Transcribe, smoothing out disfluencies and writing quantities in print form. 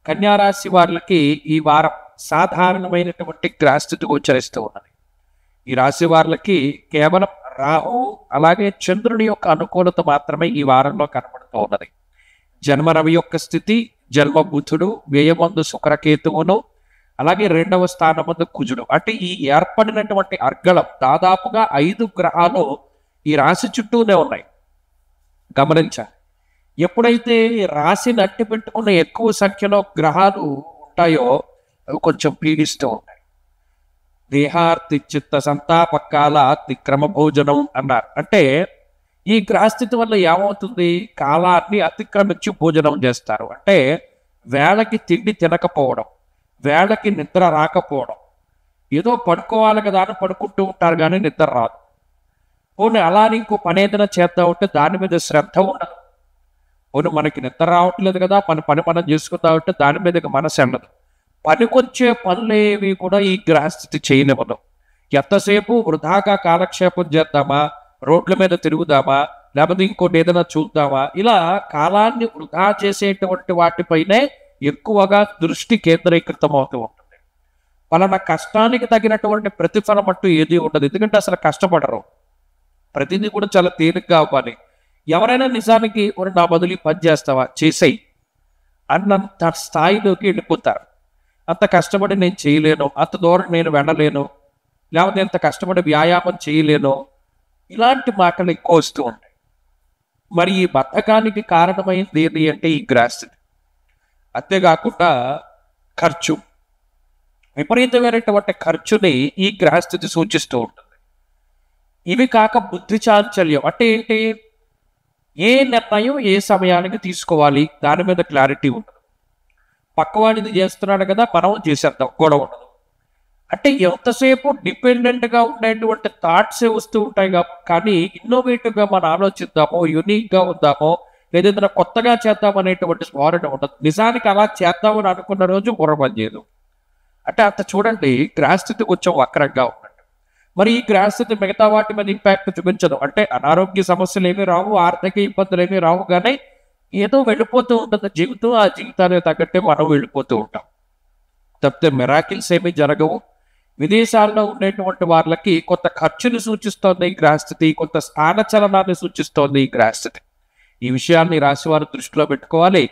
కన్యా రాశి వాళ్ళకి ఈ వారం సాధారణమైనటువంటి గ్రహస్థితి గోచరిస్తూ ఉన్నది. ఈ రాశి వాళ్ళకి కేవలం రాహు అలాగే చంద్రుడి యొక్క అనుకూలత మాత్రమే ఈ వారంలో కనబడుతూ ఉన్నది. జన్మ రవి యొక్క స్థితి, జన్మ బుధుడు, వ్యయమందు శుక్రకేతువును, అలాగే 2వ స్థానమందు కుజుడు. అంటే ఈ ఏర్పడినటువంటి అర్గళం దాదాపుగా 5 గ్రహాలు ఈ రాశి చుట్టూనే ఉన్నాయి. గమనించాలి. ఎప్పుడైతే రాశిని అట్టి పెట్టుకున్న ఎక్కువ సంఖ్యలో గ్రహాలు ఉంటాయో అవి కొంచెం పీడిస్తూ ఉంటాయి. దేహార్తి చిత్త సంతాపకాల అతిక్రమ భోజనం అన్నారు. అంటే ఈ గ్రహస్థితి వల్ల ఏమవుతుంది? కాలాన్ని అతిక్రమించి భోజనం చేస్తారు. అంటే వేళకి తిండి తినకపోవడం, వేళకి నిద్ర రాకపోవడం. ఏదో పడుకోవాలి కదా అని పడుకుంటూ ఉంటారు కానీ నిద్ర రాదు. పోనీ అలానే ఇంకో పని ఏదైనా చేద్దాం ఉంటే దాని మీద శ్రద్ధ ఉండదు. పోనీ మనకి నిద్ర రావట్లేదు కదా, పని మనం చేసుకుంటా ఉంటే దాని మీద మనసు ఉండదు. పనికొచ్చే పనులేవి కూడా ఈ గ్రహస్థితి చేయనివ్వదు. ఎంతసేపు వృధాగా కాలక్షేపం చేద్దామా, రోడ్ల మీద తిరుగుదామా, లేకపోతే ఇంకోటి ఏదైనా చూద్దామా, ఇలా కాలాన్ని వృధా చేసేటువంటి వాటిపైనే ఎక్కువగా దృష్టి కేంద్రీకృతం అవుతూ ఉంటుంది. పలానా కష్టానికి తగినటువంటి ప్రతిఫలం అంటూ ఏది ఉండదు. ఎందుకంటే అసలు కష్టపడరు. ప్రతిదీ కూడా చాలా తేలిగ్గా అవ్వాలి. ఎవరైనా నిజానికి నా బదులు పని చేస్తావా, చేసేయి అన్నంత స్థాయిలోకి వెళ్ళిపోతారు. అంత కష్టపడి నేను చేయలేను, అంత దూరం నేను వెళ్ళలేను, లేకపోతే ఎంత కష్టపడి వ్యాయామం చేయలేను, ఇలాంటి మాటలు ఎక్కువ వస్తూ ఉంటాయి. మరి ఈ బద్ధకానికి కారణమైంది ఏంటి అంటే ఈ గ్రహస్థితి. అంతేకాకుండా ఖర్చు, విపరీతమైనటువంటి ఖర్చుని ఈ గ్రహస్థితి సూచిస్తూ ఉంటుంది. ఇవి కాక బుద్ధి చాంచల్యం. అంటే ఏంటి? ఏ నిర్ణయం ఏ సమయానికి తీసుకోవాలి దాని మీద క్లారిటీ ఉండదు. పక్కవాడిది చేస్తున్నాడు కదా మనం చేసేద్దాం, గొడవ ఉండదు. అంటే ఎంతసేపు డిపెండెంట్గా ఉండేటువంటి థాట్సే వస్తూ ఉంటాయి. కానీ ఇన్నోవేటివ్గా మనం ఆలోచిద్దామో, యూనిక్గా ఉందామో, లేదంటే కొత్తగా చేద్దాం అనేటువంటి స్వారణ ఉండదు. నిజానికి అలా చేద్దామని అనుకున్న రోజు బుర్రపని చేయదు. అంటే అంత చూడండి, గ్రహస్థితి కొంచెం వక్రంగా ఉన్నట్టు. మరి ఈ గ్రహస్థితి మిగతా వాటి మీద ఇంపాక్ట్ చూపించదు. అంటే అనారోగ్య సమస్యలు ఏమీ రావు, ఆర్థిక ఇబ్బందులు ఏమీ రావు, కానీ ఏదో వెళ్ళిపోతూ ఉంటుంది జీవితం. ఆ జీవితానికి తగ్గట్టే మనం వెళ్ళిపోతూ ఉంటాం తప్పితే మిరాకిల్స్ ఏమీ జరగవు. విదేశాల్లో ఉండేటువంటి వాళ్ళకి కొంత ఖర్చుని సూచిస్తోంది ఈ గ్రహస్థితి, కొంత స్థానచలనాన్ని సూచిస్తోంది ఈ గ్రహస్థితి. ఈ విషయాన్ని రాశి వారు దృష్టిలో పెట్టుకోవాలి.